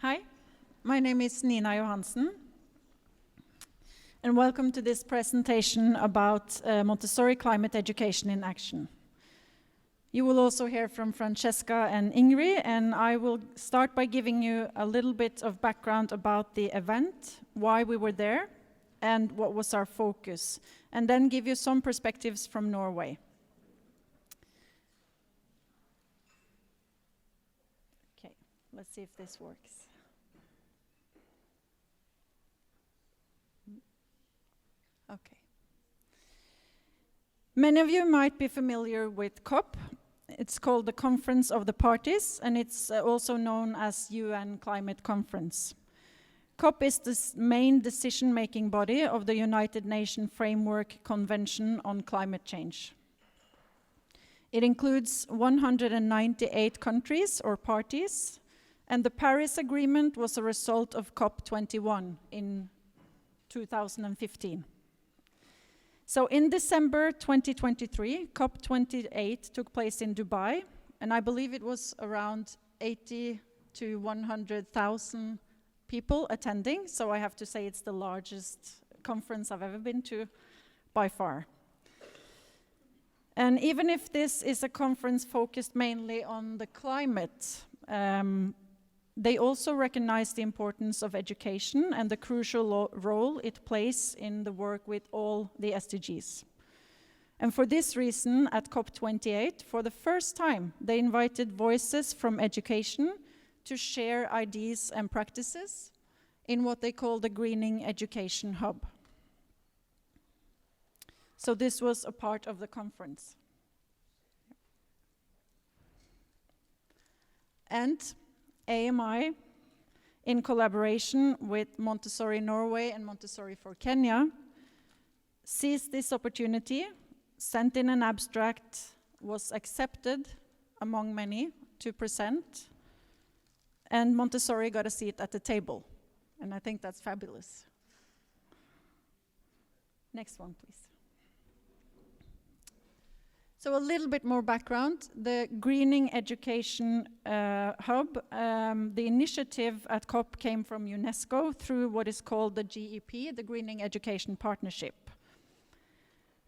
Hi, my name is Nina Johansen, and welcome to this presentation about Montessori climate education in action. You will also hear from Francesca and Ingrid, and I will start by giving you a little bit of background about the event, why we were there, and what was our focus, and then give you some perspectives from Norway. Okay, let's see if this works. Okay. Many of you might be familiar with COP. It's called the Conference of the Parties, and it's also known as UN Climate Conference. COP is the main decision-making body of the United Nations Framework Convention on Climate Change. It includes 198 countries or parties, and the Paris Agreement was a result of COP21 in 2015. So in December 2023, COP28 took place in Dubai, and I believe it was around 80 to 100,000 people attending, so I have to say it's the largest conference I've ever been to by far. And even if this is a conference focused mainly on the climate, they also recognize the importance of education and the crucial role it plays in the work with all the SDGs. And for this reason, at COP28, for the first time, they invited voices from education to share ideas and practices in what they call the Greening Education Hub. So this was a part of the conference. And AMI, in collaboration with Montessori Norway and Montessori for Kenya, seized this opportunity, sent in an abstract, was accepted among many to present, and Montessori got a seat at the table. And I think that's fabulous. Next one, please. So a little bit more background. The Greening Education Hub, the initiative at COP came from UNESCO through what is called the GEP, the Greening Education Partnership.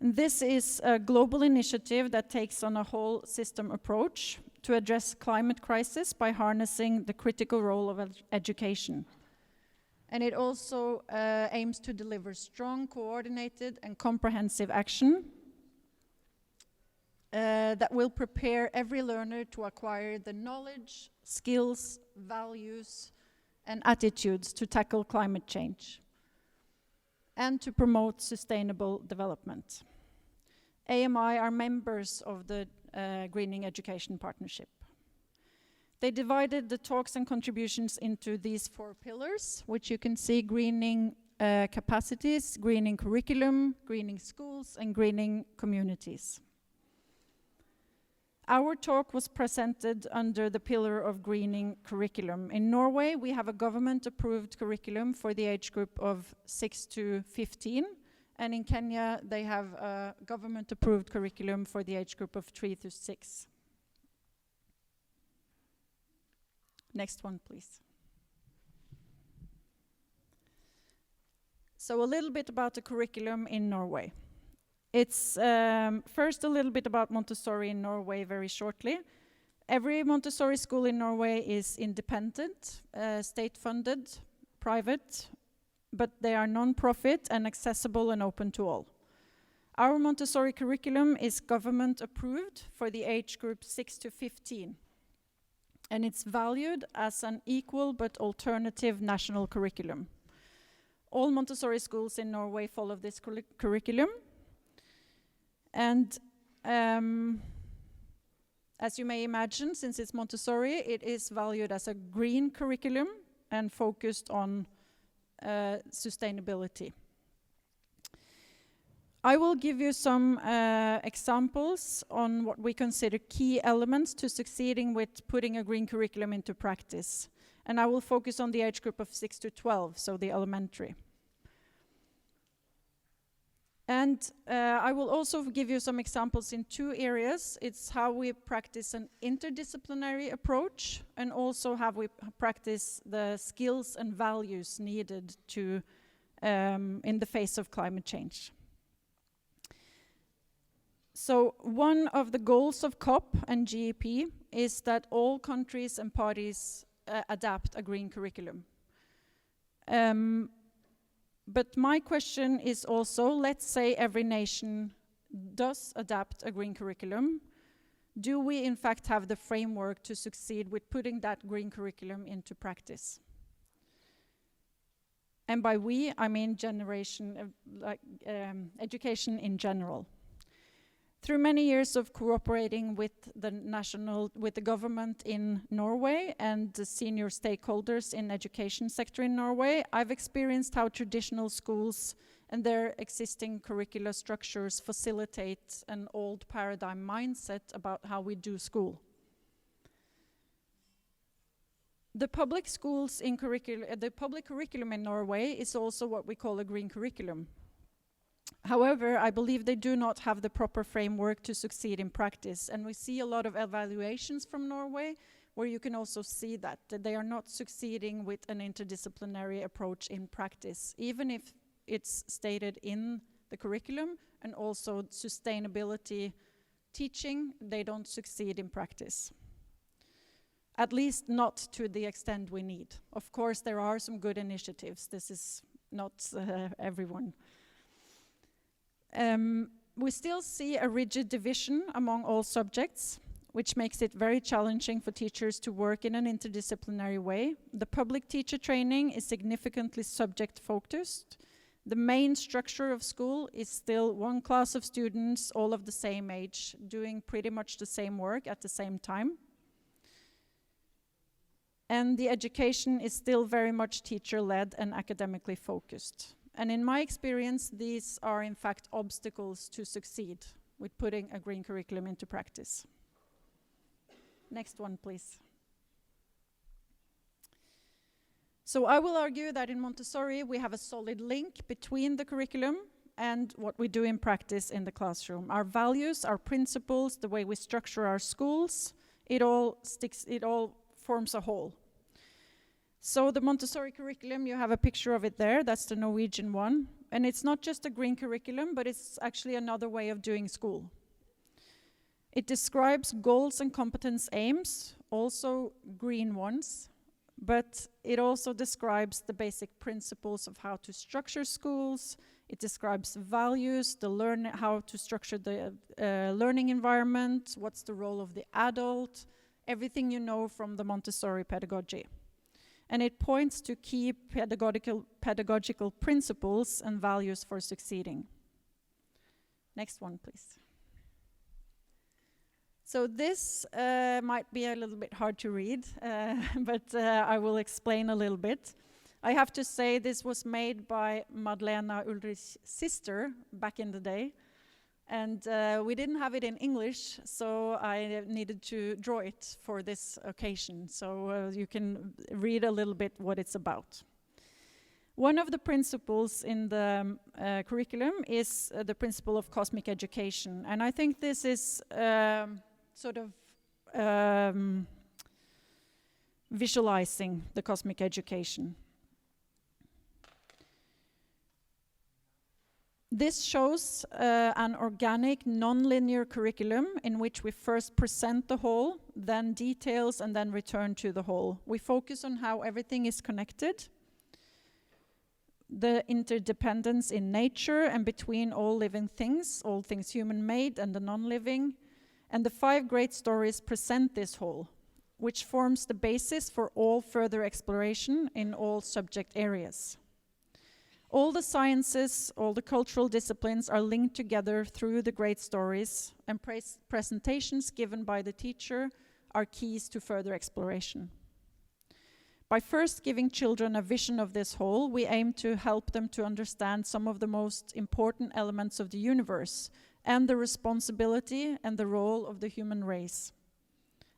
And this is a global initiative that takes on a whole system approach to address climate crisis by harnessing the critical role of education. And it also aims to deliver strong, coordinated, and comprehensive action that will prepare every learner to acquire the knowledge, skills, values, and attitudes to tackle climate change and to promote sustainable development. AMI are members of the Greening Education Partnership. They divided the talks and contributions into these 4 pillars, which you can see: greening capacities, greening curriculum, greening schools, and greening communities. Our talk was presented under the pillar of greening curriculum. In Norway, we have a government-approved curriculum for the age group of 6 to 15, and in Kenya, they have a government-approved curriculum for the age group of 3 to 6. Next one, please. So a little bit about the curriculum in Norway. It's first a little bit about Montessori in Norway very shortly. Every Montessori school in Norway is independent, state-funded, private, but they are non-profit and accessible and open to all. Our Montessori curriculum is government-approved for the age group 6 to 15, and it's valued as an equal but alternative national curriculum. All Montessori schools in Norway follow this curriculum. And as you may imagine, since it's Montessori, it is valued as a green curriculum and focused on sustainability. I will give you some examples on what we consider key elements to succeeding with putting a green curriculum into practice. And I will focus on the age group of 6 to 12, so the elementary. And I will also give you some examples in two areas. It's how we practice an interdisciplinary approach, and also how we practice the skills and values needed to in the face of climate change. So one of the goals of COP and GEP is that all countries and parties adapt a green curriculum. But my question is also, let's say every nation does adapt a green curriculum. Do we in fact have the framework to succeed with putting that green curriculum into practice? And by we, I mean education in general. Through many years of cooperating with the government in Norway and the senior stakeholders in education sector in Norway, I've experienced how traditional schools and their existing curricula structures facilitate an old paradigm mindset about how we do school. The public schools in the public curriculum in Norway is also what we call a green curriculum. However, I believe they do not have the proper framework to succeed in practice, and we see a lot of evaluations from Norway where you can also see that they are not succeeding with an interdisciplinary approach in practice, even if it's stated in the curriculum, and also sustainability teaching, they don't succeed in practice. At least not to the extent we need. Of course, there are some good initiatives. This is not everyone. We still see a rigid division among all subjects, which makes it very challenging for teachers to work in an interdisciplinary way. The public teacher training is significantly subject-focused. The main structure of school is still one class of students, all of the same age, doing pretty much the same work at the same time. And the education is still very much teacher-led and academically focused. And in my experience, these are in fact obstacles to succeed with putting a green curriculum into practice. Next one, please. So I will argue that in Montessori we have a solid link between the curriculum and what we do in practice in the classroom. Our values, our principles, the way we structure our schools, it all forms a whole. So the Montessori curriculum, you have a picture of it there, that's the Norwegian one. And it's not just a green curriculum, but it's actually another way of doing school. It describes goals and competence aims, also green ones, but it also describes the basic principles of how to structure schools. It describes values, how to structure the learning environment, what's the role of the adult, everything you know from the Montessori pedagogy. And it points to key pedagogical principles and values for succeeding. Next one, please. So this might be a little bit hard to read, but I will explain a little bit. I have to say this was made by Madlena Ulrich's sister back in the day. And we didn't have it in English, so I needed to draw it for this occasion. So you can read a little bit what it's about. One of the principles in the curriculum is the principle of cosmic education. And I think this is sort of visualizing the cosmic education. This shows an organic, non-linear curriculum in which we first present the whole, then details, and then return to the whole. We focus on how everything is connected, the interdependence in nature and between all living things, all things human-made and the non-living. And the 5 great stories present this whole, which forms the basis for all further exploration in all subject areas. All the sciences, all the cultural disciplines are linked together through the great stories, and presentations given by the teacher are keys to further exploration. By first giving children a vision of this whole, we aim to help them to understand some of the most important elements of the universe and the responsibility and the role of the human race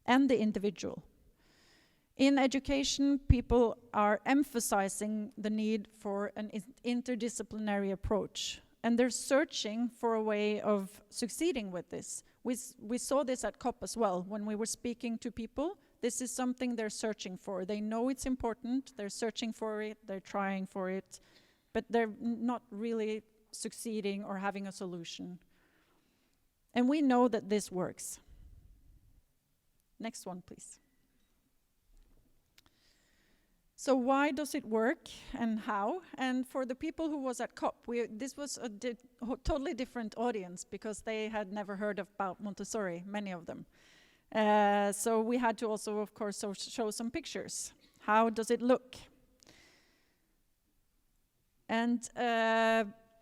and the individual. In education, people are emphasizing the need for an interdisciplinary approach. And they're searching for a way of succeeding with this. We saw this at COP as well. When we were speaking to people, this is something they're searching for. They know it's important, they're searching for it, they're trying for it, but they're not really succeeding or having a solution. And we know that this works. Next one, please. So why does it work and how? And for the people who was at COP, this was a totally different audience because they had never heard about Montessori, many of them. So we had to also, of course, show some pictures. How does it look? And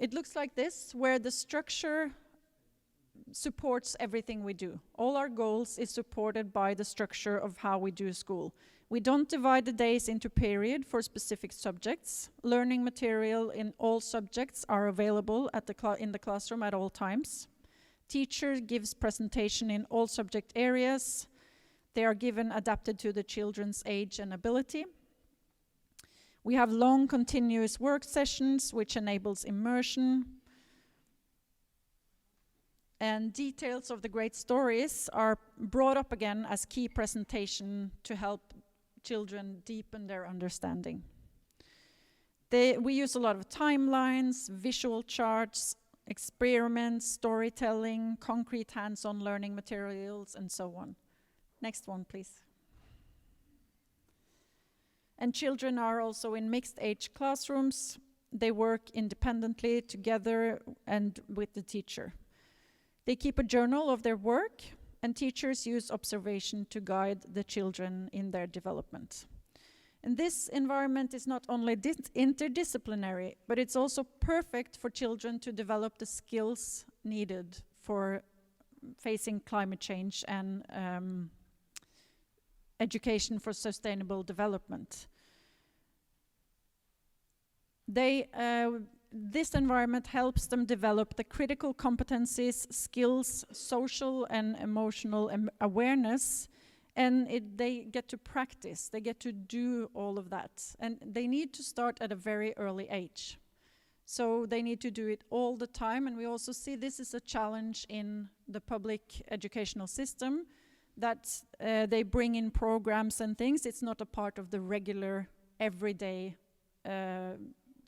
it looks like this, where the structure supports everything we do. All our goals is supported by the structure of how we do school. We don't divide the days into period for specific subjects. Learning material in all subjects are available at in the classroom at all times. Teacher gives presentation in all subject areas. They are given adapted to the children's age and ability. We have long continuous work sessions, which enables immersion. And details of the great stories are brought up again as key presentation to help children deepen their understanding. We use a lot of timelines, visual charts, experiments, storytelling, concrete hands-on learning materials, and so on. Next one, please. And children are also in mixed age classrooms. They work independently together and with the teacher. They keep a journal of their work, and teachers use observation to guide the children in their development. And this environment is not only interdisciplinary, but it's also perfect for children to develop the skills needed for facing climate change and education for sustainable development. This environment helps them develop the critical competencies, skills, social and emotional awareness, and they get to practice, they get to do all of that. And they need to start at a very early age. So they need to do it all the time, and we also see this is a challenge in the public educational system, that they bring in programs and things. It's not a part of the regular, everyday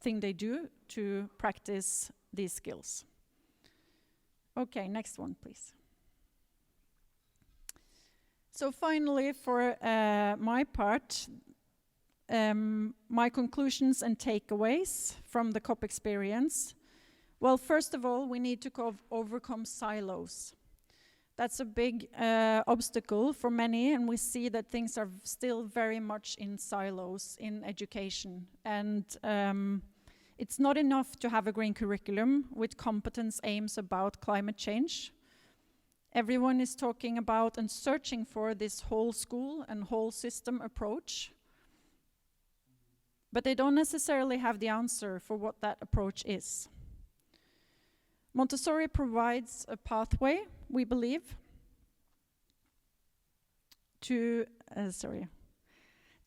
thing they do to practice these skills. Okay, next one, please. So finally, for my part, my conclusions and takeaways from the COP experience. Well, first of all, we need to overcome silos. That's a big obstacle for many, and we see that things are still very much in silos in education. And it's not enough to have a green curriculum with competence aims about climate change. Everyone is talking about and searching for this whole school and whole system approach, but they don't necessarily have the answer for what that approach is. Montessori provides a pathway, we believe, to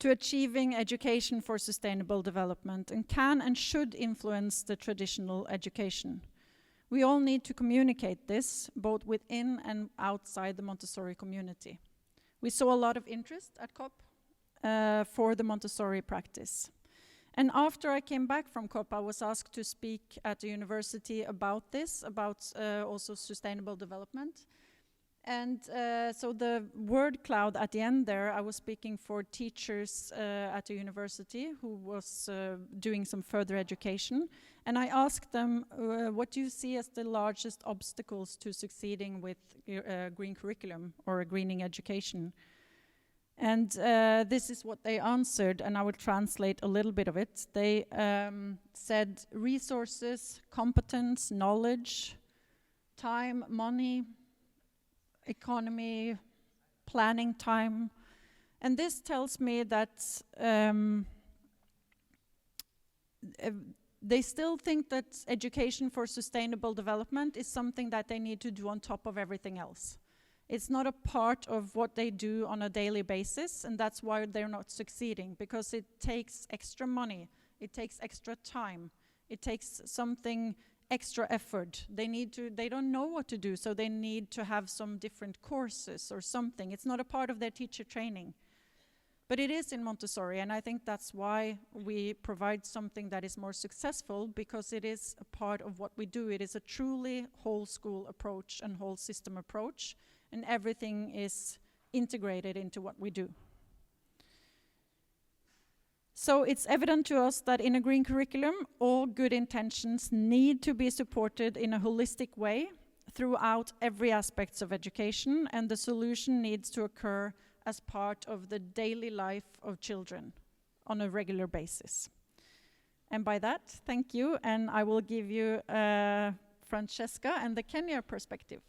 achieving education for sustainable development, and can and should influence the traditional education. We all need to communicate this, both within and outside the Montessori community. We saw a lot of interest at COP for the Montessori practice. And after I came back from COP, I was asked to speak at the university about this, about also sustainable development. And so the word cloud at the end there, I was speaking for teachers at the university who was doing some further education. And I asked them, what do you see as the largest obstacles to succeeding with green curriculum or a greening education? And this is what they answered, and I will translate a little bit of it. They said resources, competence, knowledge, time, money, economy, planning time. And this tells me that they still think that education for sustainable development is something that they need to do on top of everything else. It's not a part of what they do on a daily basis, and that's why they're not succeeding, because it takes extra money, it takes extra time, it takes something extra effort. They don't know what to do, so they need to have some different courses or something. It's not a part of their teacher training. But it is in Montessori, and I think that's why we provide something that is more successful, because it is a part of what we do. It is a truly whole school approach and whole system approach, and everything is integrated into what we do. So it's evident to us that in a green curriculum, all good intentions need to be supported in a holistic way throughout every aspect of education, and the solution needs to occur as part of the daily life of children on a regular basis. And by that, thank you, and I will give you Francesca and the Kenya perspective.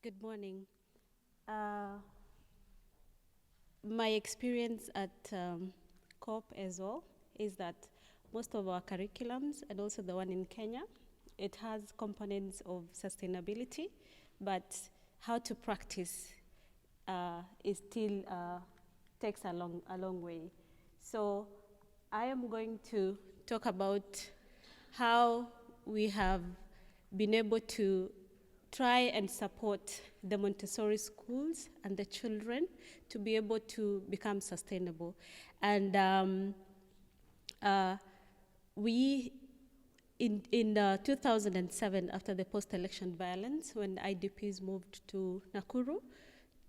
Good morning. My experience at COP as well is that most of our curriculums, and also the one in Kenya, it has components of sustainability, but how to practice is still takes a long way. So I am going to talk about how we have been able to try and support the Montessori schools and the children to be able to become sustainable. And we, in 2007, after the post-election violence, when IDPs moved to Nakuru,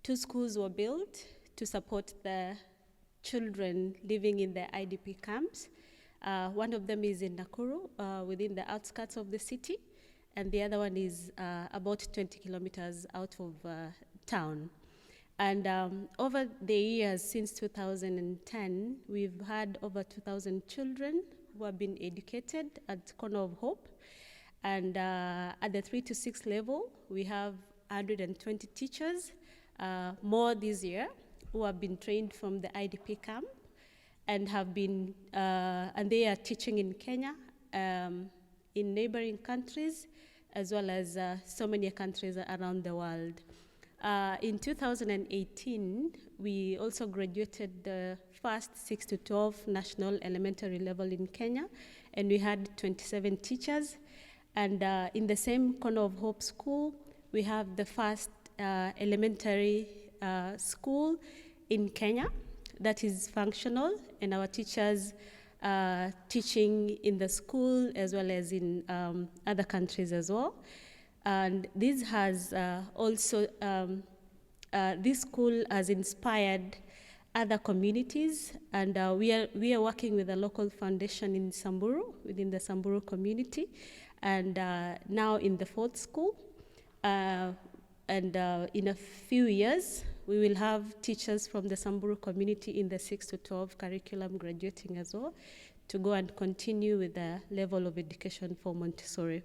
2 schools were built to support the children living in the IDP camps. One of them is in Nakuru, within the outskirts of the city, and the other one is about 20 kilometers out of town. And over the years, since 2010, we've had over 2,000 children who have been educated at Corner of Hope. And at the 3 to 6 level, we have 120 teachers, more this year, who have been trained from the IDP camp and have been, and they are teaching in Kenya, in neighboring countries, as well as so many countries around the world. In 2018, we also graduated the first 6 to 12 national elementary level in Kenya, and we had 27 teachers. And in the same Corner of Hope school, we have the first elementary school in Kenya that is functional, and our teachers teaching in the school as well as in other countries as well. And this has also, this school has inspired other communities, and we are working with a local foundation in Samburu, within the Samburu community, and now in the 4th school. And in a few years, we will have teachers from the Samburu community in the 6 to 12 curriculum graduating as well, to go and continue with the level of education for Montessori.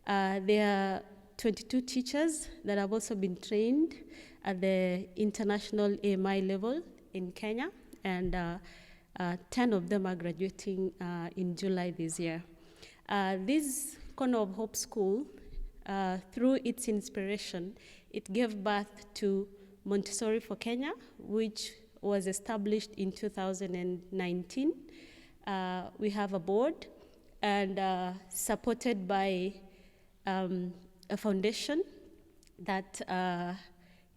There are 22 teachers that have also been trained at the international AMI level in Kenya, and 10 of them are graduating in July this year. This Corner of Hope school, through its inspiration, it gave birth to Montessori for Kenya, which was established in 2019. We have a board, and supported by a foundation that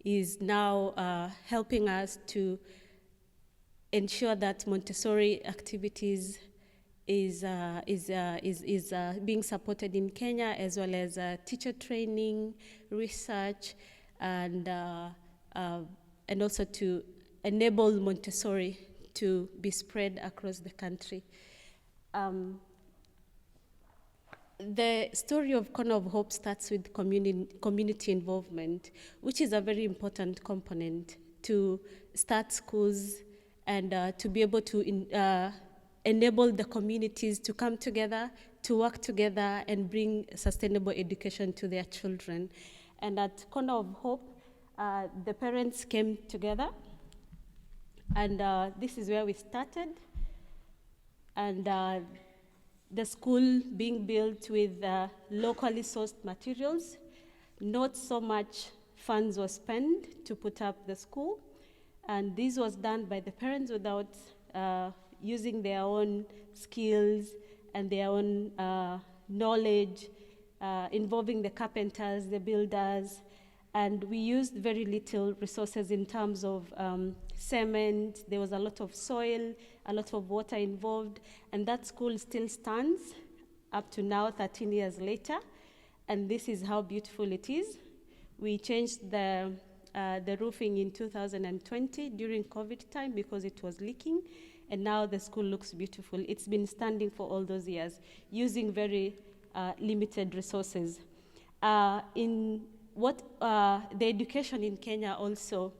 is now helping us to ensure that Montessori activities is being supported in Kenya, as well as teacher training, research, and also to enable Montessori to be spread across the country. The story of Corner of Hope starts with community involvement, which is a very important component to start schools and to be able to enable the communities to come together, to work together, and bring sustainable education to their children. And at Corner of Hope, the parents came together, and this is where we started. And the school being built with locally sourced materials, not so much funds were spent to put up the school, and this was done by the parents without using their own skills and their own knowledge, involving the carpenters, the builders, and we used very little resources in terms of cement. There was a lot of soil, a lot of water involved, and that school still stands up to now, 13 years later, and this is how beautiful it is. We changed the roofing in 2020 during COVID time because it was leaking, and now the school looks beautiful. It's been standing for all those years using very limited resources. The education in Kenya also,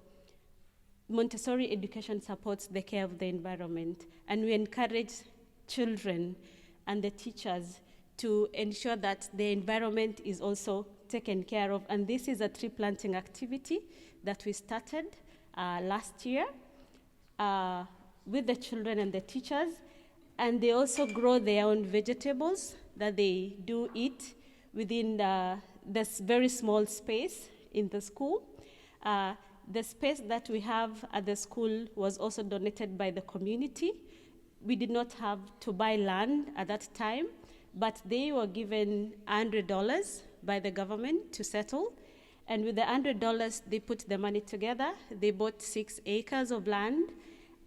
Montessori education supports the care of the environment, and we encourage children and the teachers to ensure that the environment is also taken care of. And this is a tree planting activity that we started last year with the children and the teachers. And they also grow their own vegetables that they do eat within this very small space in the school. The space that we have at the school was also donated by the community. We did not have to buy land at that time, but they were given $100 by the government to settle. And with the $100, they put the money together. They bought 6 acres of land,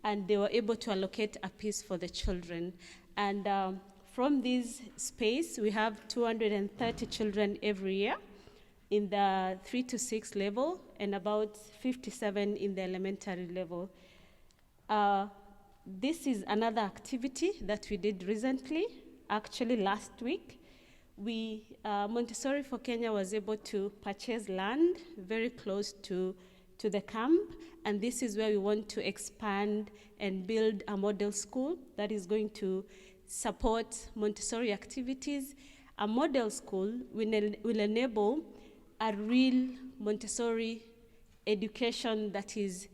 and they were able to allocate a piece for the children. And from this space, we have 230 children every year in the 3 to 6 level, and about 57 in the elementary level. This is another activity that we did recently, actually last week. Montessori for Kenya was able to purchase land very close to the camp, and this is where we want to expand and build a model school that is going to support Montessori activities. A model school will enable a real Montessori education that is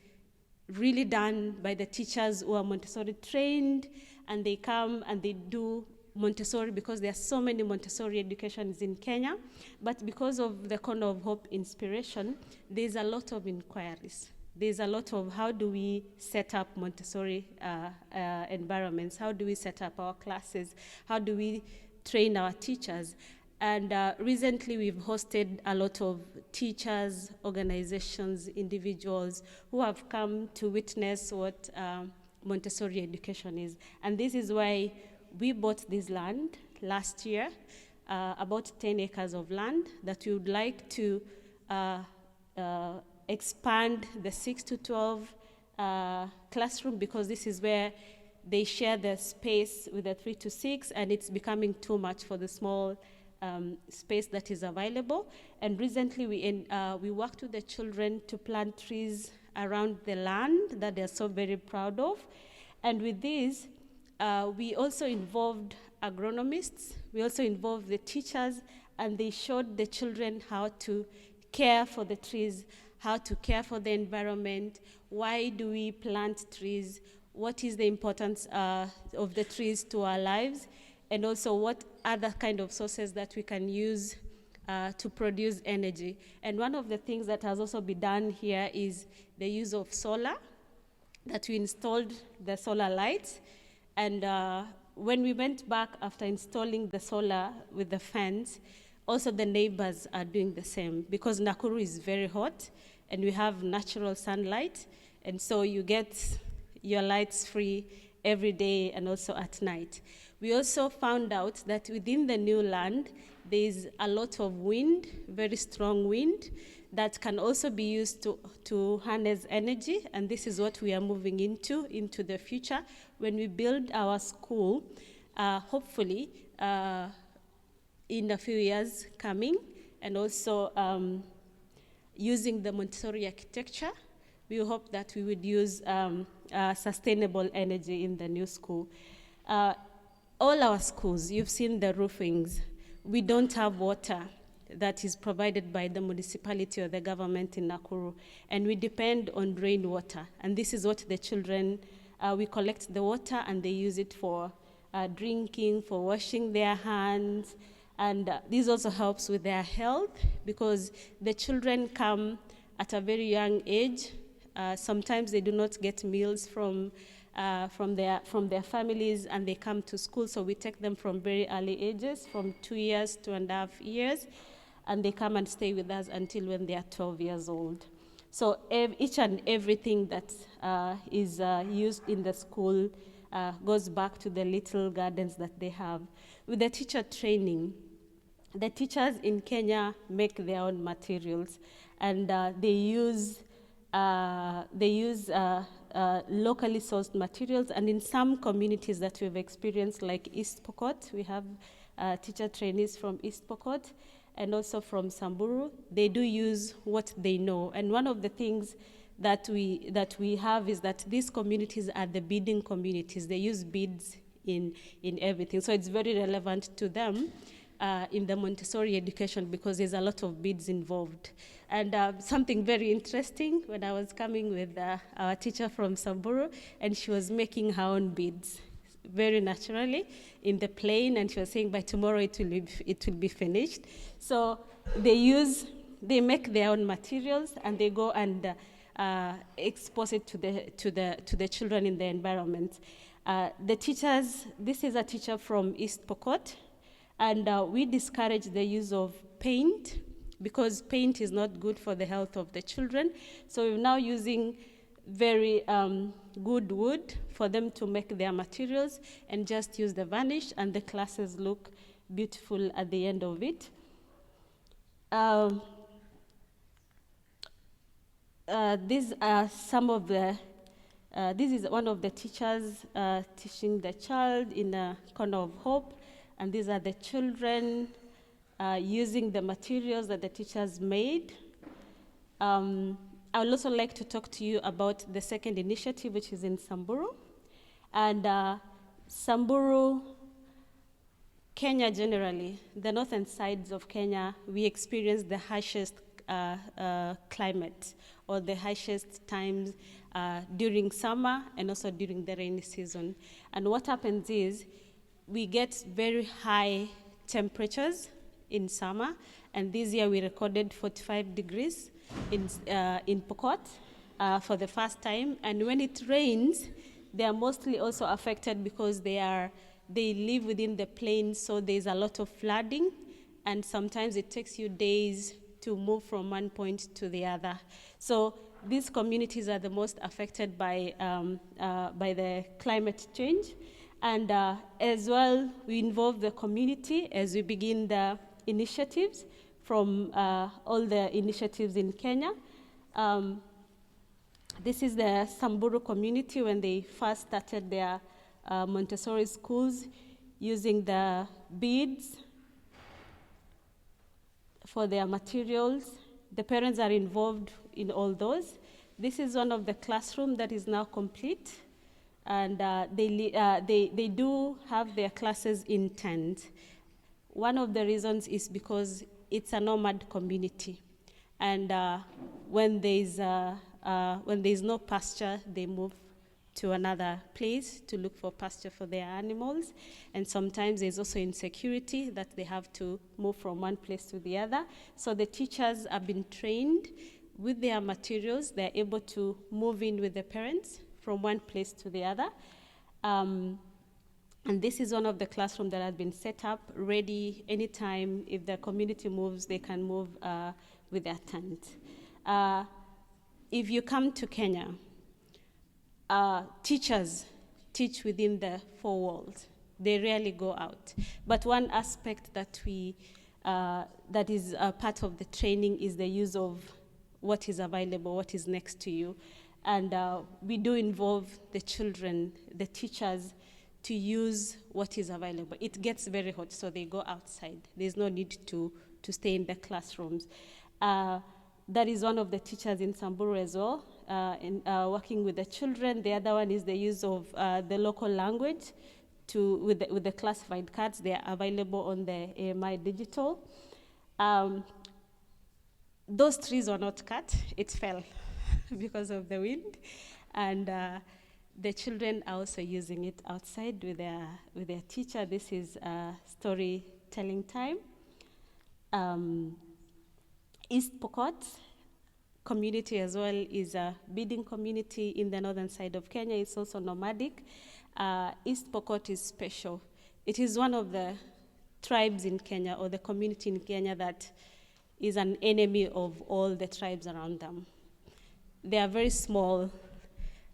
really done by the teachers who are Montessori trained, and they come and they do Montessori because there are so many Montessori educations in Kenya. But because of the Corner of Hope inspiration, there's a lot of inquiries. There's a lot of how do we set up Montessori environments? How do we set up our classes? How do we train our teachers? And recently we've hosted a lot of teachers, organizations, individuals who have come to witness what Montessori education is. And this is why we bought this land last year, about 10 acres of land that we would like to expand the 6 to 12 classroom, because this is where they share the space with the 3 to 6, and it's becoming too much for the small space that is available. And recently we worked with the children to plant trees around the land that they're so very proud of. And with this, we also involved agronomists, we also involved the teachers, and they showed the children how to care for the trees, how to care for the environment, why do we plant trees, what is the importance of the trees to our lives, and also what other kind of sources that we can use to produce energy. And one of the things that has also been done here is the use of solar, that we installed the solar lights. And when we went back after installing the solar with the fence, also the neighbors are doing the same, because Nakuru is very hot and we have natural sunlight, and so you get your lights free every day and also at night. We also found out that within the new land, there is a lot of wind, very strong wind, that can also be used to harness energy, and this is what we are moving into the future when we build our school, hopefully in a few years coming, and also using the Montessori architecture. We hope that we would use sustainable energy in the new school. All our schools, you've seen the roofings. We don't have water that is provided by the municipality or the government in Nakuru, and we depend on rainwater. And this is what the children, we collect the water and they use it for drinking, for washing their hands, And this also helps with their health because the children come at a very young age. Sometimes they do not get meals from their families, and they come to school. So we take them from very early ages, from 2 years, 2.5 years, and they come and stay with us until when they are 12 years old. So each and everything that is used in the school goes back to the little gardens that they have. With the teacher training, the teachers in Kenya make their own materials, and they use locally sourced materials. And in some communities that we've experienced, like East Pokot, we have teacher trainees from East Pokot and also from Samburu. They do use what they know. And one of the things that we have is that these communities are the beading communities. They use beads in everything. So it's very relevant to them in the Montessori education because there's a lot of beads involved. And something very interesting, when I was coming with our teacher from Samburu, and she was making her own beads very naturally in the plane, and she was saying by tomorrow it will be finished. So they make their own materials, and they go and expose it to the children in the environment. The teachers, this is a teacher from East Pokot, and we discourage the use of paint because paint is not good for the health of the children. So we're now using very good wood for them to make their materials, and just use the varnish, and the classes look beautiful at the end of it. These are some of the, this is one of the teachers teaching the child in a corner of hope, and these are the children using the materials that the teachers made. I would also like to talk to you about the second initiative, which is in Samburu. And Samburu, Kenya generally, the northern sides of Kenya, we experience the harshest climate, or the harshest times during summer and also during the rainy season. And what happens is we get very high temperatures in summer, and this year we recorded 45 degrees in Pokot for the first time. And when it rains, they are mostly also affected because they live within the plains, so there's a lot of flooding, and sometimes it takes you days to move from one point to the other. So these communities are the most affected by the climate change. And as well, we involve the community as we begin the initiatives from all the initiatives in Kenya. This is the Samburu community when they first started their Montessori schools, using the beads for their materials. The parents are involved in all those. This is one of the classrooms that is now complete, and they do have their classes in tents. One of the reasons is because it's a nomad community, and when there's no pasture, they move to another place to look for pasture for their animals. And sometimes there's also insecurity that they have to move from one place to the other. So the teachers have been trained with their materials. They're able to move in with the parents from one place to the other. And this is one of the classrooms that has been set up, ready anytime. If the community moves, they can move with their tent. If you come to Kenya, teachers teach within the four walls. They rarely go out. But one aspect that that is a part of the training is the use of what is available, what is next to you. And we do involve the children, the teachers, to use what is available. It gets very hot, so they go outside. There's no need to stay in the classrooms. That is one of the teachers in Samburu as well, working with the children. The other one is the use of the local language with the classified cards. They are available on the AMI digital. Those trees were not cut, it fell because of the wind. And the children are also using it outside with their teacher. This is storytelling time. East Pokot community as well is a bidding community in the northern side of Kenya. It's also nomadic. East Pokot is special. It is one of the tribes in Kenya, or the community in Kenya, that is an enemy of all the tribes around them. They are very small,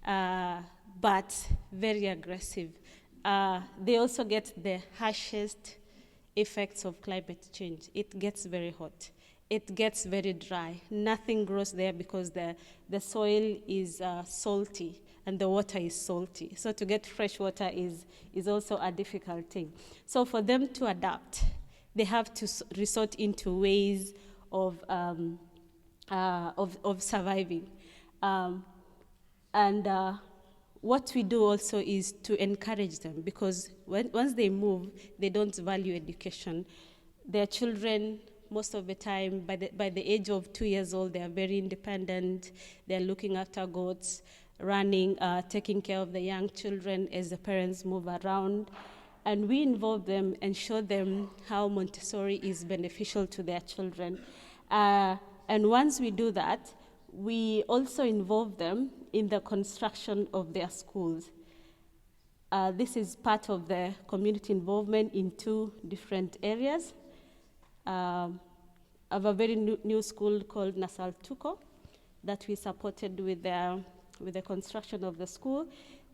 but very aggressive. They also get the harshest effects of climate change. It gets very hot. It gets very dry. Nothing grows there because the soil is salty and the water is salty. So to get fresh water is also a difficult thing. So for them to adapt, they have to resort into ways of surviving. What we do also is to encourage them, because once they move, they don't value education. Their children, most of the time, by the age of 2 years old, they are very independent. They're looking after goats, running, taking care of the young children as the parents move around. And we involve them and show them how Montessori is beneficial to their children. And once we do that, we also involve them in the construction of their schools. This is part of the community involvement in 2 different areas. Of a very new school called Nasal Tuko that we supported with the construction of the school.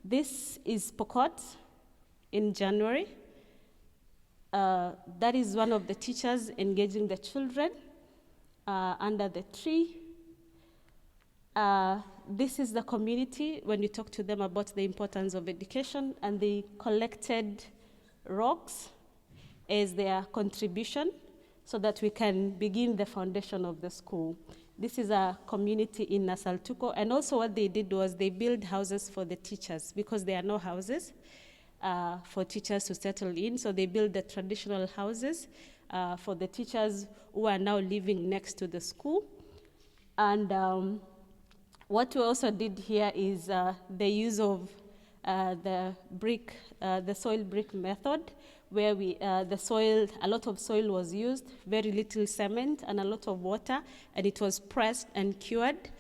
This is Pokot in January. That is one of the teachers engaging the children under the tree. This is the community when we talk to them about the importance of education, and they collected rocks as their contribution so that we can begin the foundation of the school. This is a community in Nasal Tuko, and also what they did was they built houses for the teachers because there are no houses for teachers to settle in, so they built the traditional houses for the teachers who are now living next to the school. And what we also did here is the use of the soil brick method, where a lot of soil was used, very little cement and a lot of water, and it was pressed and cured.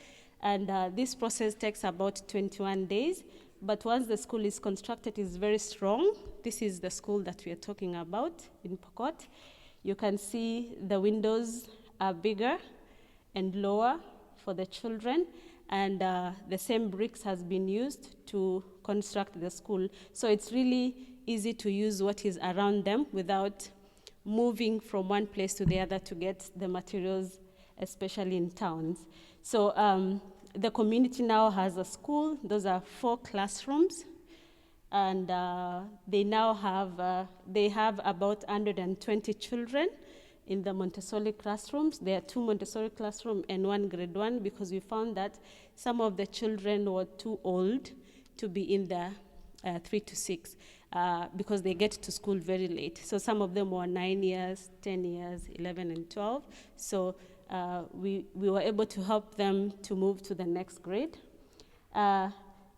And this process takes about 21 days. But once the school is constructed, it's very strong. This is the school that we are talking about in Pokot. You can see the windows are bigger and lower for the children, and the same bricks has been used to construct the school. So it's really easy to use what is around them without moving from one place to the other to get the materials, especially in towns. So the community now has a school. Those are 4 classrooms, and they now have about 120 children in the Montessori classrooms. There are 2 Montessori classrooms and 1 grade 1, because we found that some of the children were too old to be in the 3 to 6 because they get to school very late. So some of them were 9 years, 10 years, 11 and 12. So we were able to help them to move to the next grade.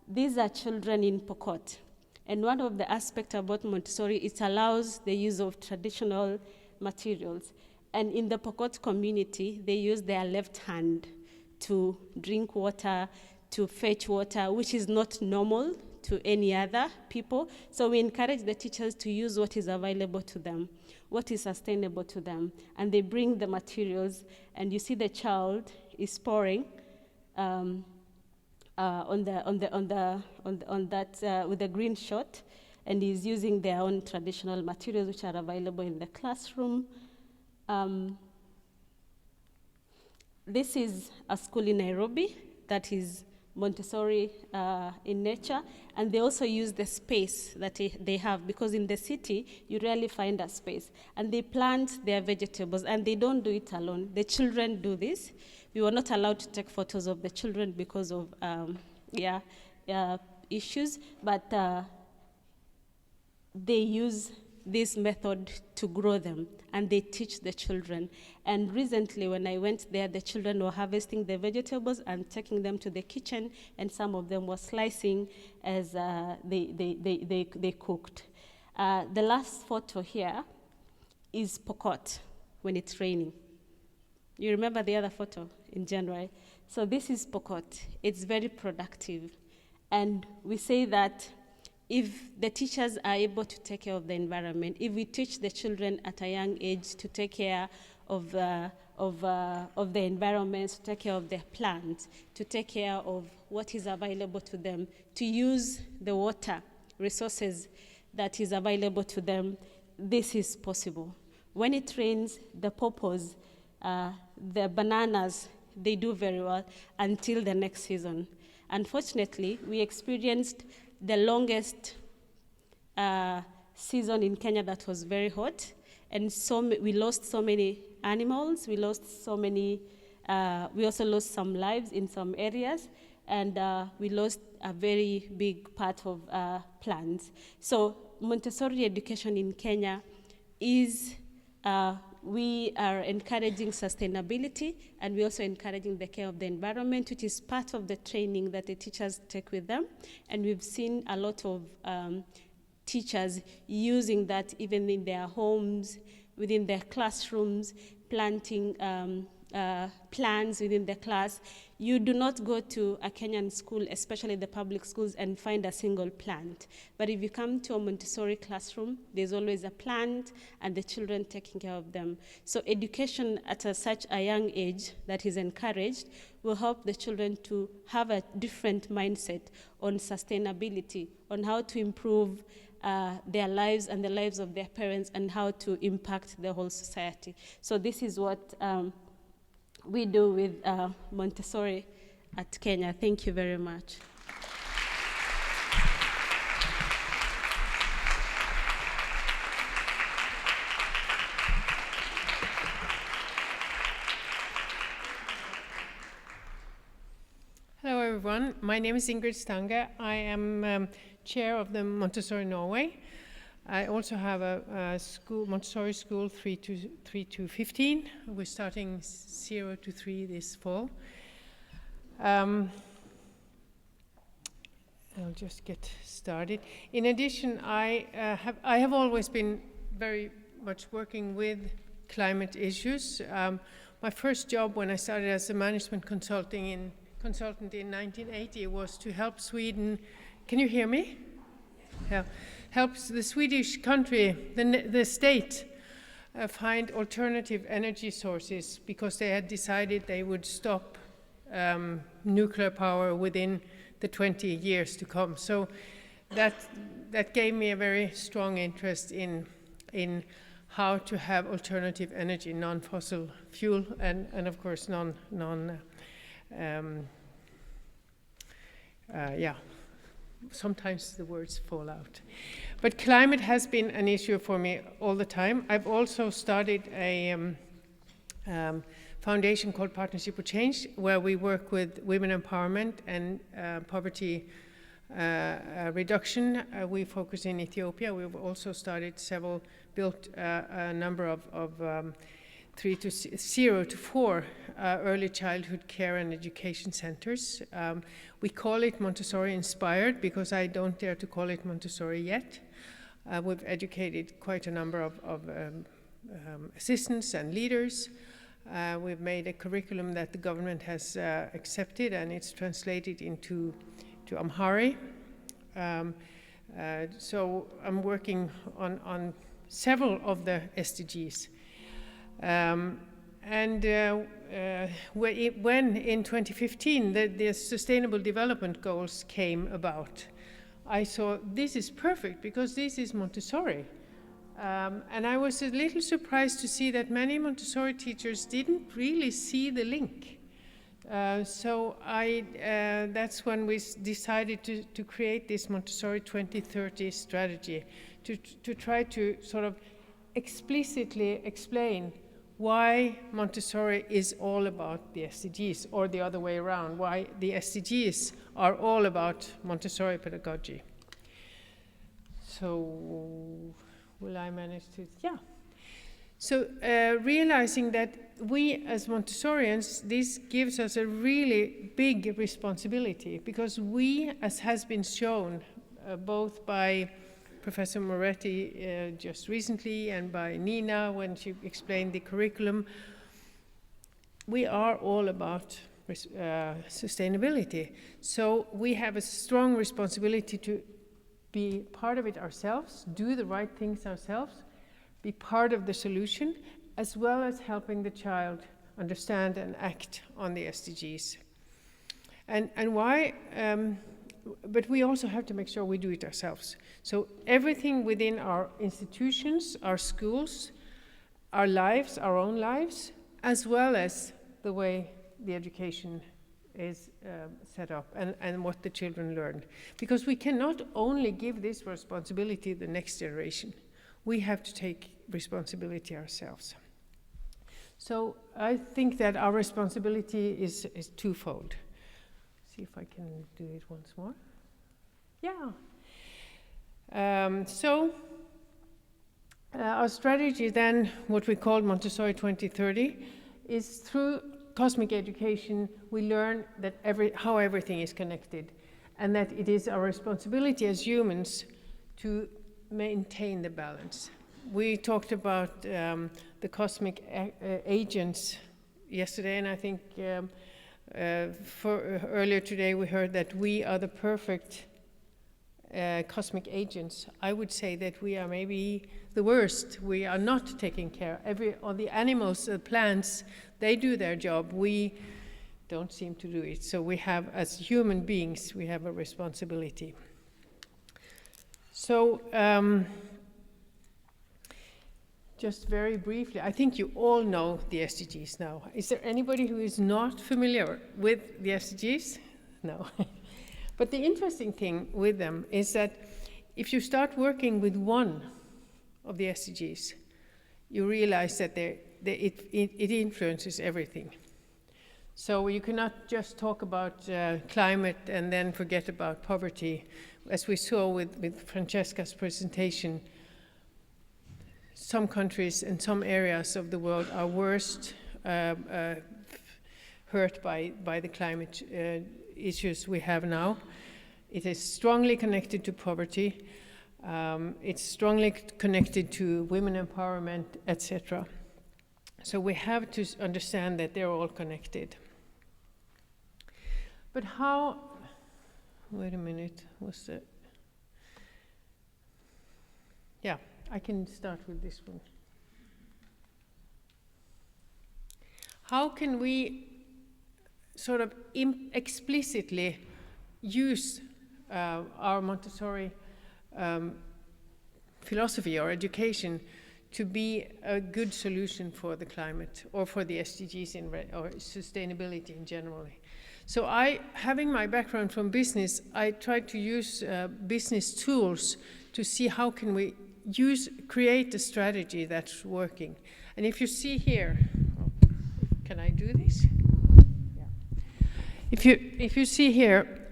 These are children in Pokot. And one of the aspects about Montessori, it allows the use of traditional materials. And in the Pokot community, they use their left hand to drink water, to fetch water, which is not normal to any other people. So we encourage the teachers to use what is available to them, what is sustainable to them. And they bring the materials, and you see the child is pouring on that with the green shot, and is using their own traditional materials which are available in the classroom. This is a school in Nairobi that is Montessori in nature, and they also use the space that they have, because in the city you rarely find a space, and they plant their vegetables, and they don't do it alone. The children do this. We were not allowed to take photos of the children because of issues, but they use this method to grow them, and they teach the children. And recently, when I went there, the children were harvesting the vegetables and taking them to the kitchen, and some of them were slicing as they cooked. The last photo here is Pokot when it's raining. You remember the other photo in January? So this is Pokot. It's very productive. And we say that if the teachers are able to take care of the environment, if we teach the children at a young age to take care of the environment, to take care of their plants, to take care of what is available to them, to use the water resources that is available to them, this is possible. When it rains, the pawpaws, the bananas, they do very well until the next season. Unfortunately, we experienced the longest season in Kenya that was very hot, and we lost so many animals, we also lost some lives in some areas, and we lost a very big part of plants. So Montessori education in Kenya is, we are encouraging sustainability, and we're also encouraging the care of the environment, which is part of the training that the teachers take with them. And we've seen a lot of teachers using that even in their homes, within their classrooms, planting plants within the class. You do not go to a Kenyan school, especially the public schools, and find a single plant. But if you come to a Montessori classroom, there's always a plant and the children taking care of them. So education at such a young age that is encouraged will help the children to have a different mindset on sustainability, on how to improve their lives and the lives of their parents, and how to impact the whole society. So this is what we do with Montessori at Kenya. Thank you very much. Hello everyone, my name is Ingrid Stange. I am chair of the Montessori Norway. I also have a school, Montessori school 3 to 15. We're starting 0 to 3 this fall. I'll just get started. In addition, I have always been very much working with climate issues. My first job when I started as a management consultant in 1980 was to help Sweden. Can you hear me? Yeah. Helps the Swedish country, the state, find alternative energy sources because they had decided they would stop nuclear power within the 20 years to come. So that gave me a very strong interest in how to have alternative energy, non-fossil fuel, and of course sometimes the words fall out. But climate has been an issue for me all the time. I've also started a foundation called Partnership for Change, where we work with women empowerment and poverty reduction. We focus in Ethiopia. We've also built a number of 0 to 4 early childhood care and education centers. We call it Montessori inspired because I don't dare to call it Montessori yet. We've educated quite a number of assistants and leaders. We've made a curriculum that the government has accepted, and it's translated into Amharic. So I'm working on several of the SDGs. When in 2015 the Sustainable Development Goals came about, I saw this is perfect because this is Montessori. And I was a little surprised to see that many Montessori teachers didn't really see the link. So that's when we decided to create this Montessori 2030 strategy to try to sort of explicitly explain why Montessori is all about the SDGs, or the other way around, why the SDGs are all about Montessori pedagogy. So, will I manage to? Yeah. So, realizing that we as Montessorians, this gives us a really big responsibility, because we, as has been shown both by Professor Moretti just recently, and by Nina when she explained the curriculum. We are all about sustainability. So we have a strong responsibility to be part of it ourselves, do the right things ourselves, be part of the solution, as well as helping the child understand and act on the SDGs. And why? But we also have to make sure we do it ourselves. So everything within our institutions, our schools, our lives, our own lives, as well as the way the education is set up and what the children learn. Because we cannot only give this responsibility to the next generation. We have to take responsibility ourselves. So I think that our responsibility is twofold. See if I can do it once more. Yeah. Our strategy then, what we call Montessori 2030, is through cosmic education we learn that how everything is connected, and that it is our responsibility as humans to maintain the balance. We talked about the cosmic agents yesterday, and I think earlier today we heard that we are the perfect cosmic agents. I would say that we are maybe the worst. We are not taking care. All the animals, the plants, they do their job. We don't seem to do it. So we have, as human beings, we have a responsibility. So just very briefly, I think you all know the SDGs now. Is there anybody who is not familiar with the SDGs? No. But the interesting thing with them is that if you start working with one of the SDGs, you realize that it influences everything. So you cannot just talk about climate and then forget about poverty. As we saw with Francesca's presentation, some countries and some areas of the world are worst hurt by the climate issues we have now. It is strongly connected to poverty. It's strongly connected to women empowerment, etc. So we have to understand that they're all connected. But how, wait a minute, what's that? Yeah, I can start with this one. How can we sort of explicitly use our Montessori philosophy or education to be a good solution for the climate or for the SDGs or sustainability in general? So having my background from business, I tried to use business tools to see how can we create a strategy that's working. And if you see here, can I do this? Yeah. If you see here,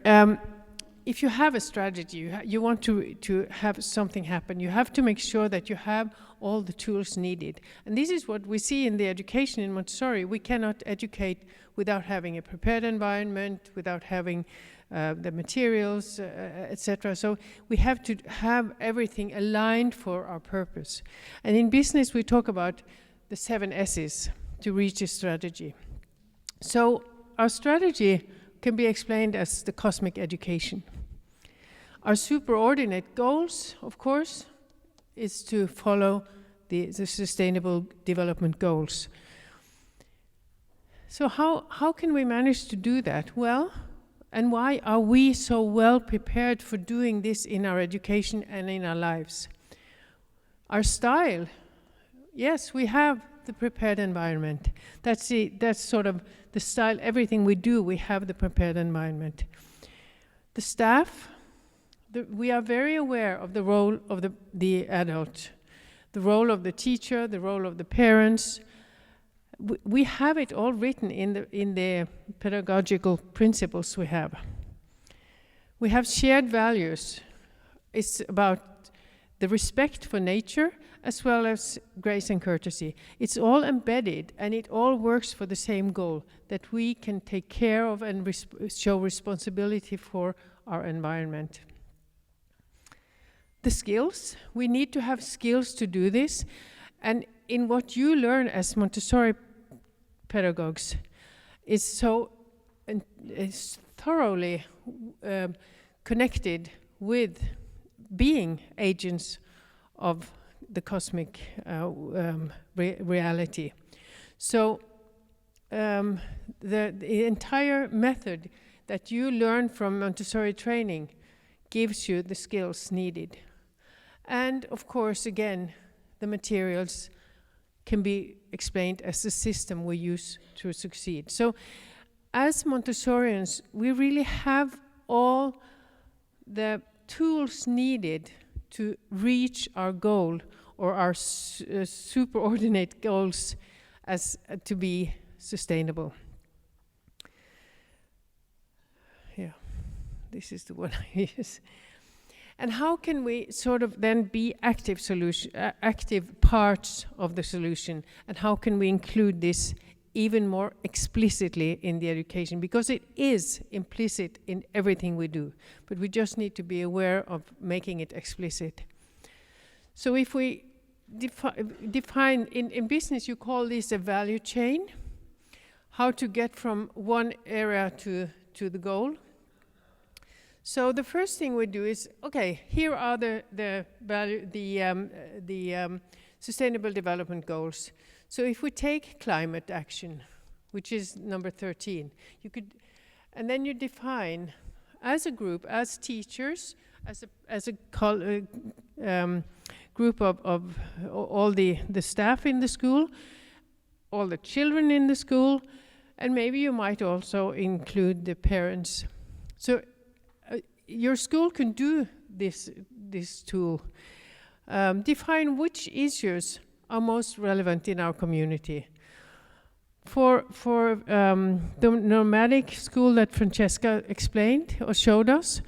if you have a strategy, you want to have something happen, you have to make sure that you have all the tools needed. And this is what we see in the education in Montessori. We cannot educate without having a prepared environment, without having the materials, etc. So we have to have everything aligned for our purpose. And in business, we talk about the 7 S's to reach a strategy. So our strategy can be explained as the cosmic education. Our superordinate goals, of course, is to follow the Sustainable Development Goals. So how can we manage to do that? Well, and why are we so well prepared for doing this in our education and in our lives? Our style, yes, we have the prepared environment. That's sort of the style. Everything we do, we have the prepared environment. The staff, we are very aware of the role of the adult, the role of the teacher, the role of the parents. We have it all written in the pedagogical principles we have. We have shared values. It's about the respect for nature as well as grace and courtesy. It's all embedded and it all works for the same goal, that we can take care of and show responsibility for our environment. The the skills. We need to have skills to do this. And in what you learn as Montessori pedagogues is so is thoroughly connected with being agents of the cosmic reality. So the entire method that you learn from Montessori training gives you the skills needed. And of course, again, the materials can be explained as the system we use to succeed. So as Montessorians, we really have all the tools needed to reach our goal or our superordinate goals as to be sustainable. Yeah, this is the one I use. And how can we sort of then be active parts of the solution? And how can we include this even more explicitly in the education? Because it is implicit in everything we do, but we just need to be aware of making it explicit. So if we define, in business you call this a value chain, how to get from one area to the goal. So the first thing we do is, okay, here are the Sustainable Development Goals. So if we take climate action, which is number 13, and then you define as a group, as teachers, as a group of all the staff in the school, all the children in the school, and maybe you might also include the parents. So your school can do this tool. Define which issues are most relevant in our community. For the nomadic school that Francesca explained or showed us,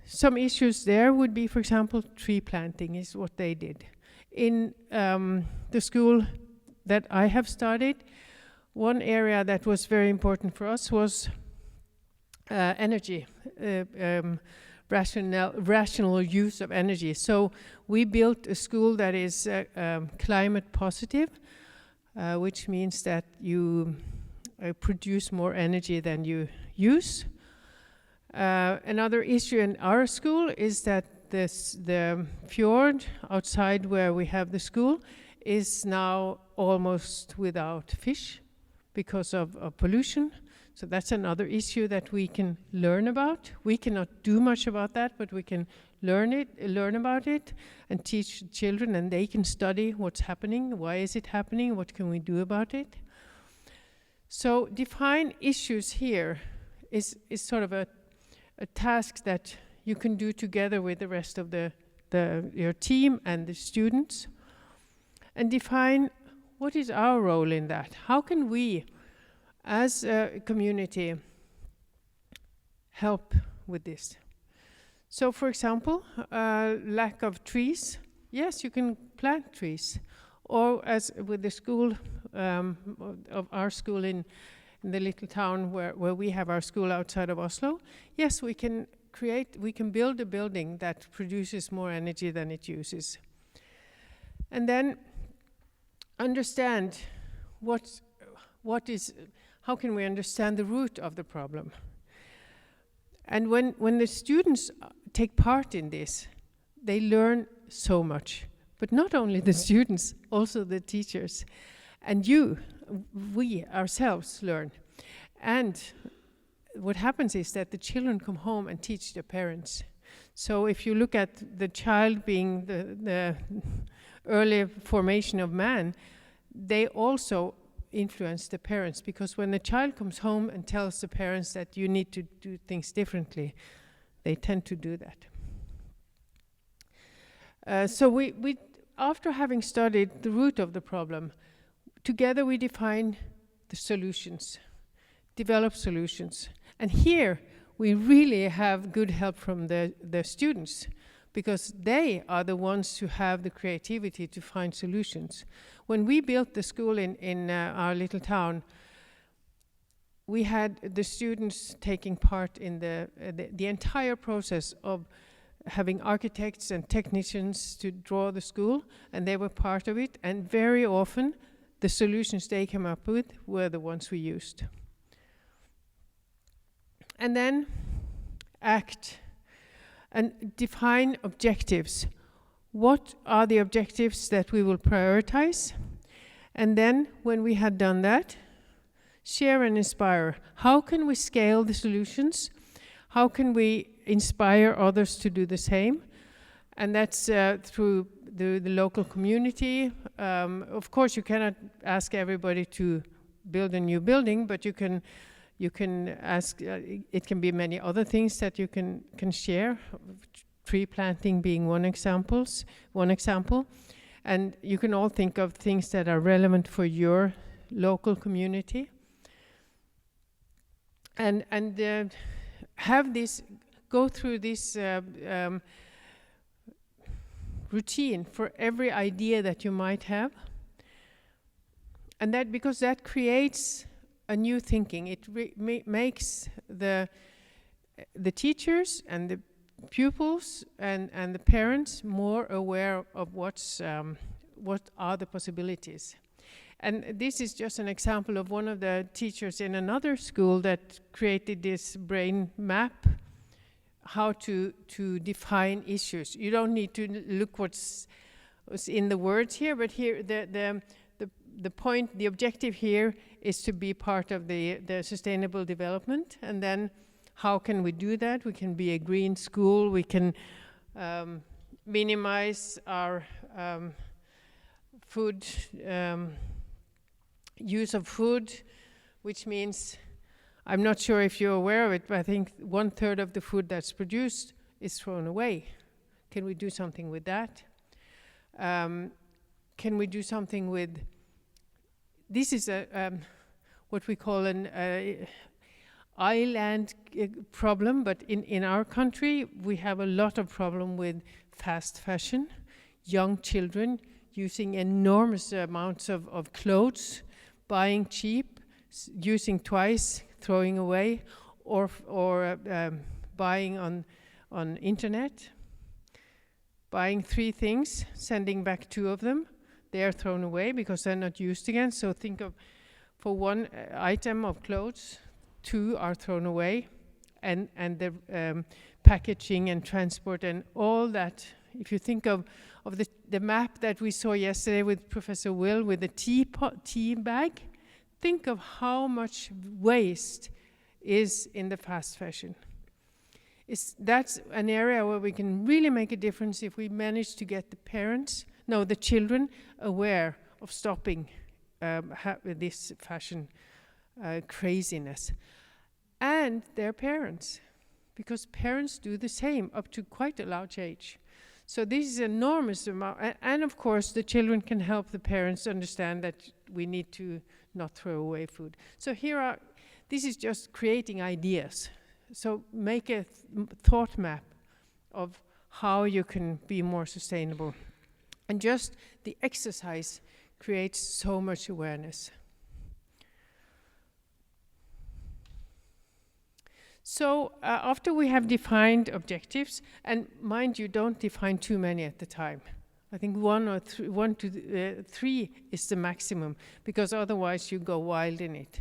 some issues there would be, for example, tree planting is what they did. In the school that I have studied, one area that was very important for us was energy, rational use of energy. So we built a school that is climate positive, which means that you produce more energy than you use. Another issue in our school is that the fjord outside where we have the school is now almost without fish because of pollution. So that's another issue that we can learn about. We cannot do much about that, but we can learn about it and teach children, and they can study what's happening, why is it happening, what can we do about it. So define issues here is sort of a task that you can do together with the rest of your team and the students, and define what is our role in that. How can we, as a community, help with this? So, for example, lack of trees. Yes, you can plant trees. Or as with the school, of our school in the little town where we have our school outside of Oslo, yes, we can build a building that produces more energy than it uses. And then understand how can we understand the root of the problem? And when the students take part in this, they learn so much. But not only the students, also the teachers. And we ourselves learn. And what happens is that the children come home and teach their parents. So if you look at the child being the early formation of man, they also influence the parents, because when the child comes home and tells the parents that you need to do things differently, they tend to do that. So we after having studied the root of the problem, together we define the solutions, develop solutions. And here we really have good help from the students, because they are the ones who have the creativity to find solutions. When we built the school in our little town, we had the students taking part in the entire process of having architects and technicians to draw the school, and they were part of it, and very often the solutions they came up with were the ones we used. And then act and define objectives. What are the objectives that we will prioritize? And then, when we had done that, share and inspire. How can we scale the solutions? How can we inspire others to do the same? And that's through the local community. Of course, you cannot ask everybody to build a new building, but you can ask, it can be many other things that you can share, tree planting being one example. And you can all think of things that are relevant for your local community. And have this, go through this routine for every idea that you might have. And that, because that creates a new thinking. It makes the teachers and the pupils and the parents more aware of what are the possibilities. And this is just an example of one of the teachers in another school that created this brain map, how to define issues. You don't need to look what's in the words here, but here the point, the objective here is to be part of the sustainable development. And then how can we do that? We can be a green school. We can minimize our food use of food, which means, I'm not sure if you're aware of it, but I think 1/3 of the food that's produced is thrown away. Can we do something with that? Can we do something with, this is what we call an island problem, but in our country we have a lot of problem with fast fashion, young children using enormous amounts of clothes, buying cheap, using twice, throwing away, or buying on internet, buying 3 things, sending back 2 of them. They are thrown away because they're not used again. So think of, for 1 item of clothes, 2 are thrown away, and the packaging and transport and all that. If you think of the map that we saw yesterday with Professor Will with the tea bag, think of how much waste is in the fast fashion. That's an area where we can really make a difference if we manage to get the children aware of stopping this fashion craziness. And their parents, because parents do the same up to quite a large age. So this is an enormous amount, and of course the children can help the parents understand that we need to not throw away food. So this is just creating ideas. So make a thought map of how you can be more sustainable. And just the exercise creates so much awareness. So after we have defined objectives, and mind you, don't define too many at the time. I think 1 to 3 is the maximum, because otherwise you go wild in it.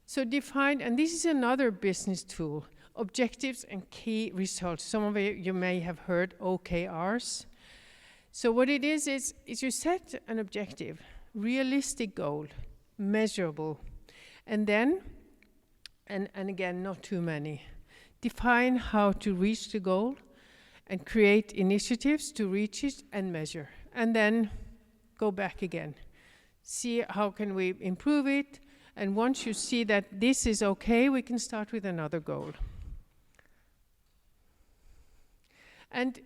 So define, and this is another business tool, objectives and key results. Some of you may have heard OKRs. So what it is you set an objective, realistic goal, measurable, and then, and again, not too many. Define how to reach the goal and create initiatives to reach it and measure. And then go back again. See how can we improve it. And once you see that this is okay, we can start with another goal. And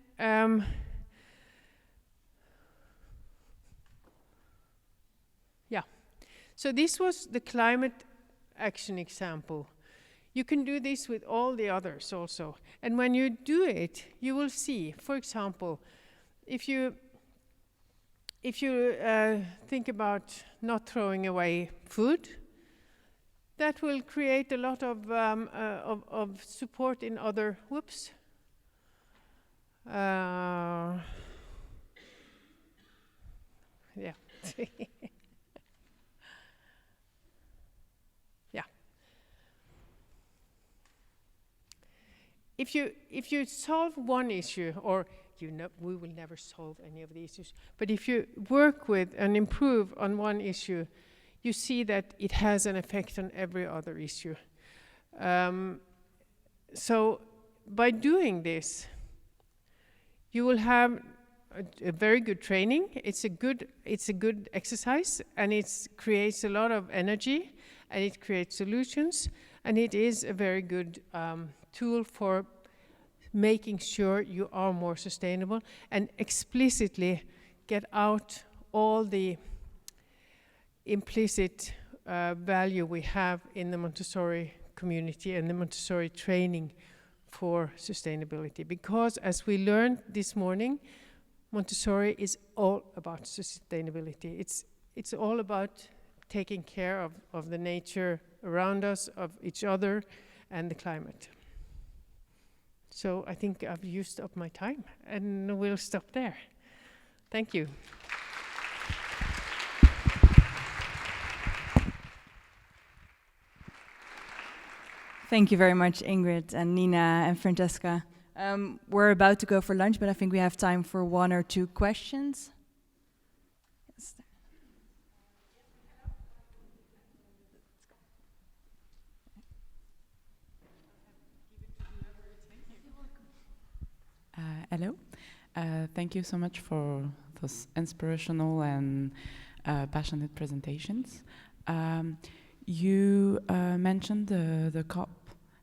so this was the climate action example. You can do this with all the others also. And when you do it, you will see, for example, if you think about not throwing away food, that will create a lot of support in other, Yeah. Yeah. If you solve one issue, or we will never solve any of the issues, but if you work with and improve on one issue, you see that it has an effect on every other issue. So by doing this, you will have a very good training. It's a good exercise, and it creates a lot of energy, and it creates solutions, and it is a very good tool for making sure you are more sustainable and explicitly get out all the implicit value we have in the Montessori community and the Montessori training for sustainability. Because as we learned this morning, Montessori is all about sustainability. It's all about taking care of the nature around us, of each other, and the climate. So I think I've used up my time, and we'll stop there. Thank you. Thank you very much, Ingrid and Nina and Francesca. We're about to go for lunch, but I think we have time for 1 or 2 questions. Yes. Hello. Thank you so much for those inspirational and passionate presentations. You mentioned the COP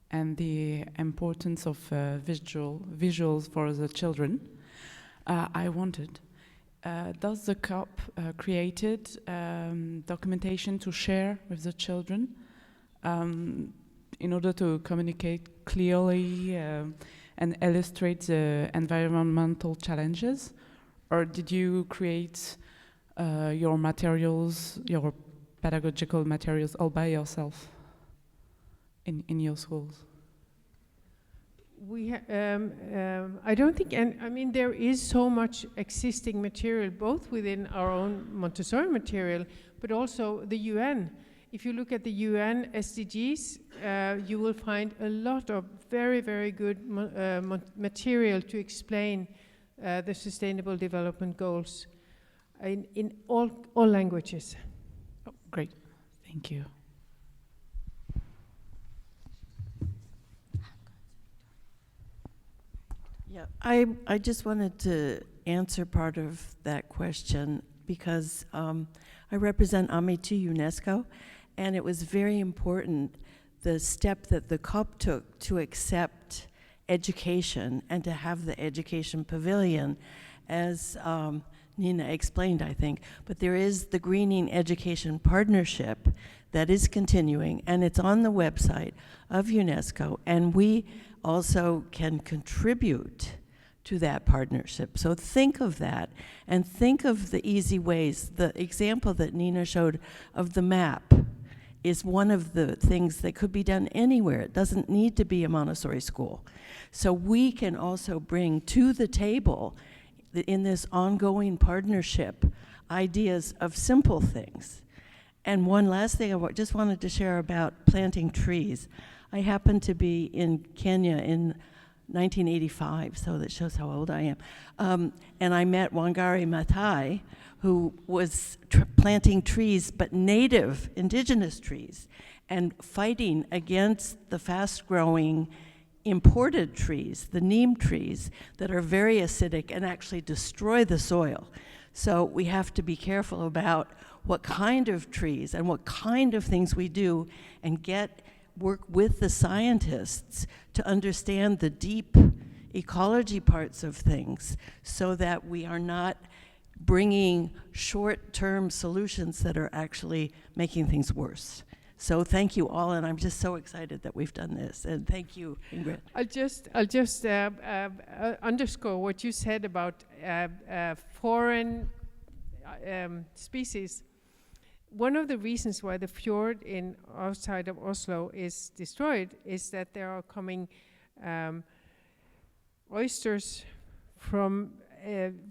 and the importance of visuals for the children. I wondered, does the COP created documentation to share with the children in order to communicate clearly and illustrate the environmental challenges? Or did you create your materials, your pedagogical materials all by yourself in your schools? I don't think, I mean, there is so much existing material, both within our own Montessori material, but also the UN. If you look at the UN SDGs, you will find a lot of very, very good material to explain the Sustainable Development Goals in all languages. Oh, great, thank you. Yeah, I just wanted to answer part of that question because I represent AMI to UNESCO, and it was very important, the step that the COP took to accept education and to have the education pavilion, as Nina explained, I think. But there is the Greening Education Partnership that is continuing, and it's on the website of UNESCO, and we also can contribute to that partnership. So think of that, and think of the easy ways. The example that Nina showed of the map is one of the things that could be done anywhere. It doesn't need to be a Montessori school. So we can also bring to the table, in this ongoing partnership, ideas of simple things. And one last thing I just wanted to share about planting trees. I happened to be in Kenya in 1985, so that shows how old I am. And I met Wangari Maathai, who was planting trees, but native, indigenous trees, and fighting against the fast-growing imported trees, the neem trees, that are very acidic and actually destroy the soil. So we have to be careful about what kind of trees and what kind of things we do, and work with the scientists to understand the deep ecology parts of things, so that we are not bringing short-term solutions that are actually making things worse. So thank you all, and I'm just so excited that we've done this, and thank you, Ingrid. I'll just underscore what you said about foreign species. One of the reasons why the fjord outside of Oslo is destroyed is that there are coming oysters from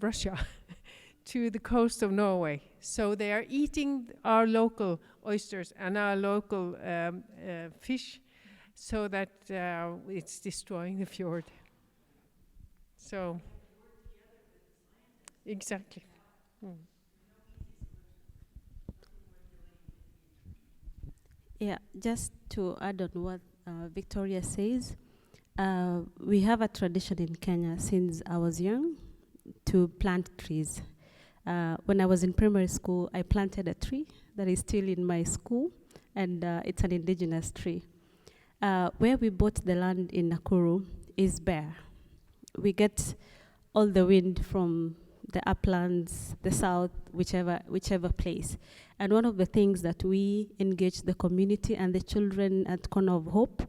Russia to the coast of Norway. So they are eating our local oysters and our local fish, so that it's destroying the fjord. So, exactly. Mm. Yeah, just to add on what Victoria says, we have a tradition in Kenya since I was young to plant trees. When I was in primary school, I planted a tree that is still in my school, and it's an indigenous tree. Where we bought the land in Nakuru is bare. We get all the wind from the uplands, the south, whichever place. And one of the things that we engage the community and the children at Corner of Hope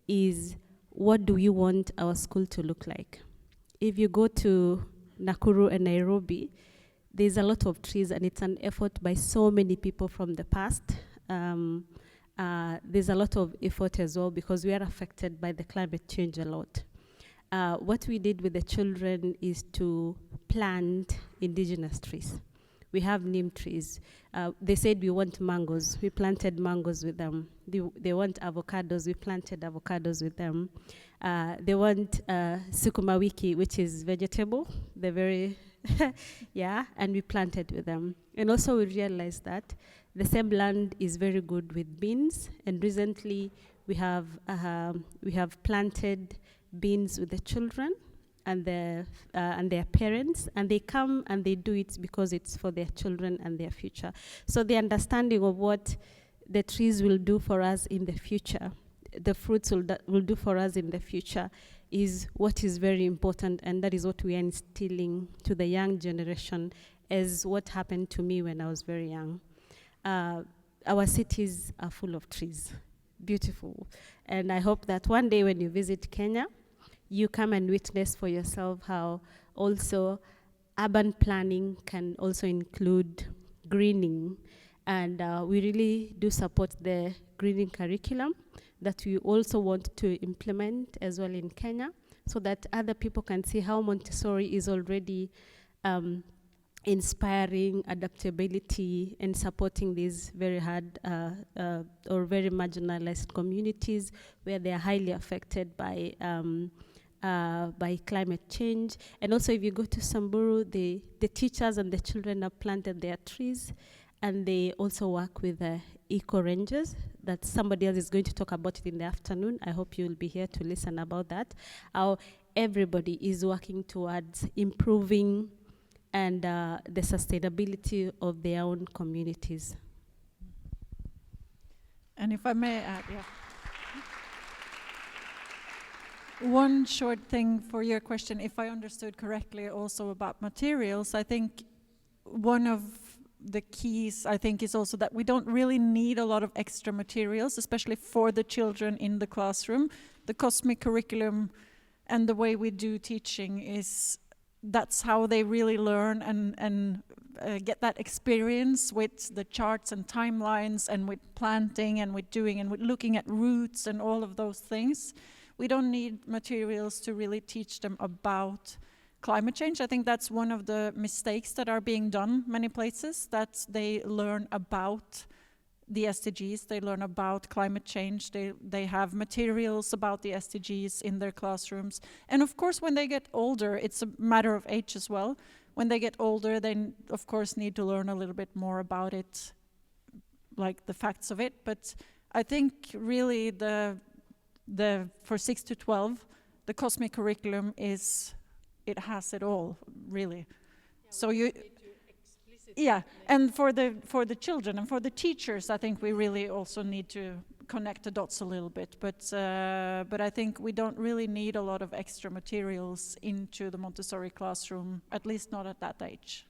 is, what do you want our school to look like? If you go to Nakuru and Nairobi, there's a lot of trees, and it's an effort by so many people from the past. There's a lot of effort as well because we are affected by the climate change a lot. What we did with the children is to plant indigenous trees. We have neem trees. They said we want mangoes. We planted mangoes with them. They want avocados. We planted avocados with them. They want sukuma wiki, which is vegetable. They're very, yeah, and we planted with them. And also we realized that the same land is very good with beans. And recently we have planted beans with the children and their parents, and they come and they do it because it's for their children and their future. So the understanding of what the trees will do for us in the future, the fruits will do for us in the future, is what is very important, and that is what we are instilling to the young generation, as what happened to me when I was very young. Our cities are full of trees, beautiful, and I hope that one day when you visit Kenya, you come and witness for yourself how also urban planning can also include greening. And we really do support the greening curriculum that we also want to implement as well in Kenya, so that other people can see how Montessori is already inspiring adaptability and supporting these very hard or very marginalized communities where they are highly affected by climate change. And also if you go to Samburu, the teachers and the children have planted their trees, and they also work with eco rangers that somebody else is going to talk about it in the afternoon. I hope you'll be here to listen about that. How everybody is working towards improving and the sustainability of their own communities. And if I may add, one short thing for your question, if I understood correctly, also about materials, I think one of the keys, I think, is also that we don't really need a lot of extra materials, especially for the children in the classroom. The cosmic curriculum and the way we do teaching that's how they really learn and get that experience with the charts and timelines and with planting and with doing and with looking at roots and all of those things. We don't need materials to really teach them about climate change. I think that's one of the mistakes that are being done many places, that they learn about the SDGs, they learn about climate change, they have materials about the SDGs in their classrooms. And of course, when they get older, it's a matter of age as well. When they get older, they of course need to learn a little bit more about it, like the facts of it. But I think really for 6 to 12, the cosmic curriculum it has it all, really. Yeah, so you and for the children and for the teachers, I think we really also need to connect the dots a little bit. But I think we don't really need a lot of extra materials into the Montessori classroom, at least not at that age.